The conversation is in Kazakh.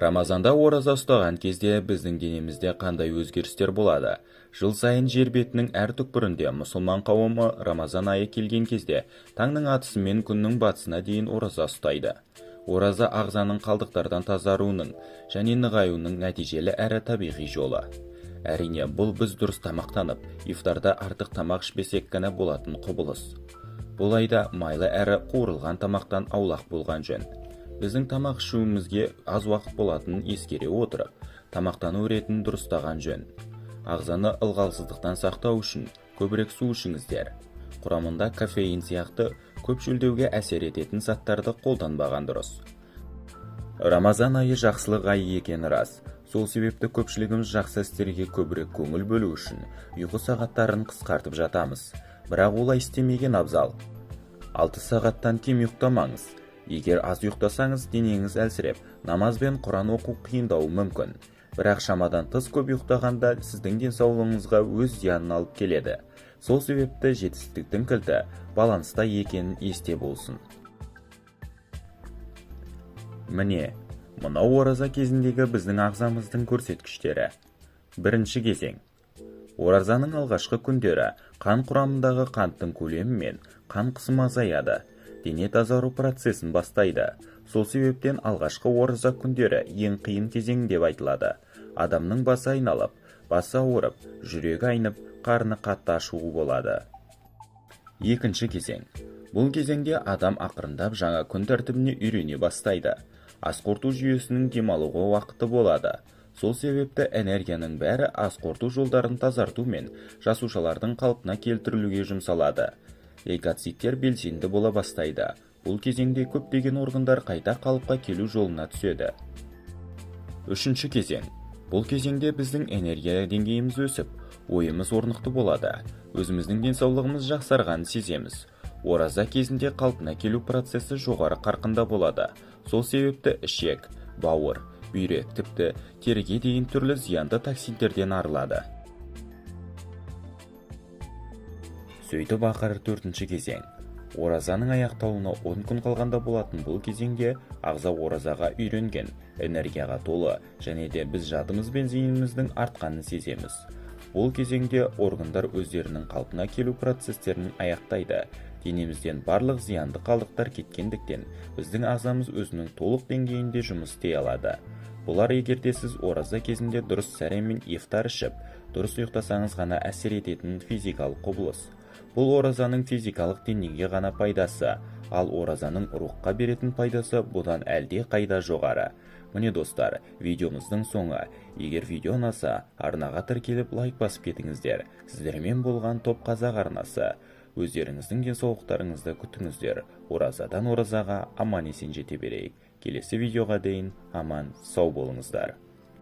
Рамазанда ораза ұстаған кезде біздің денемізде қандай өзгерістер болады? Жыл сайын жер бетінің әр түкпірінде мұсылман қауымы Рамазан айы келген кезде таңның атысымен күннің батысына дейін ораза ұстайды. Ораза ағзаның қалдықтардан тазаруының және нығаюының нәтижелі әрі табиғи жолы. Әрине, бұл біз дұрыс тамақтанып, ифтарда артық тамақ ішпесек қана болатын құбылыс. Бұл айда майлы әрі қуырылған тамақтан аулақ болған жөн. Біздің тамақ ішуімізге аз уақыт болатынын ескере отырып, тамақтану ретін дұрыстаған жөн. Ағзаны ылғалсыздықтан сақтау үшін көбірек су ішіңіздер. Құрамында кофеин сияқты көп шөлдеуге әсер ететін заттарды қолданбаған дұрыс. Рамазан айы жақсылық айы екені рас. Сол себепті көпшілігіміз жақсы істерге көбірек көңіл бөлу үшін ұйқы сағаттарын қысқартып жатамыз. Бірақ олай істемеген абзал. 6 сағаттан кем ұйықтамаңыз. Егер аз ұйықтасаңыз, денеңіз әлсіреп, намаз бен Құран оқу қиындауы мүмкін. Бірақ шамадан тыс көп ұйықтағанда сіздің денсаулығыңызға өз зиянын алып келеді. Сол себепті жетістіктің кілті баланста екенін есте болсын. Міне, мынау ораза кезіндегі біздің ағзамыздың көрсеткіштері. Бірінші кезең. Оразаның алғашқы күндері қан құрамындағы қанттың көлемі мен қан қысымы азаяды. Дене тазару процесін бастайды. Сол себептен алғашқы ораза күндері ең қиын кезең деп айтылады. Адамның басы айналып, басы ауырып, жүрегі айнып, қарны қатты ашуы болады. Екінші кезең. Бұл кезеңде адам ақырындап жаңа күн тәртібіне үйрене бастайды. Ас қорыту жүйесінің демалуға уақыты болады. Сол себепті энергияның бәрі ас қорыту жолдарын тазарту мен жасушалардың қалпына келтірілуге жұмсалады. Лейкоциттер белсенді бола бастайды. Бұл кезеңде көптеген органдар қайта қалыпқа келу жолына түседі. Үшінші кезең. Бұл кезеңде біздің энергия деңгейіміз өсіп, ойымыз орнықты болады. Өзіміздің денсаулығымыз жақсарғанын сеземіз. Ораза кезінде қалпына келу процесі жоғары қарқында болады. Сол себепті ішек, бауыр, бүйрек тіпті теріге дейін түрлі зиянды токсиндерден арылады. Сөйтіп ақыры төртінші кезең. Оразаның аяқталуына 10 күн қалғанда болатын бұл кезеңде ағза оразаға үйренген, энергияға толы және де біз жадымыз бен зейініміздің артқанын сеземіз. Бұл кезеңде органдар өздерінің қалпына келу процестерін аяқтайды. Денемізден барлық зиянды қалдықтар кеткендіктен біздің ағзамыз өзінің толық деңгейінде жұмыс істей алады. Бұлар егерде сіз ораза кезінде дұрыс сәре мен ифтар ішіп, дұрыс ұйықтасаңыз ғана әсер ететін физикалық құбылыс. Бұл оразаның физикалық денеге ғана пайдасы, ал оразаның рухқа беретін пайдасы бұдан әлде қайда жоғары. Міне достар, видеомыздың соңы. Егер видео ұнаса, арнаға тіркеліп лайк басып кетіңіздер. Сіздермен болған Топ Қазақ арнасы. Өздеріңіздің денсаулықтарыңызды күтіңіздер. Оразадан оразаға аман есен жете берейік. Келесі видеоға дейін аман сау болыңыздар.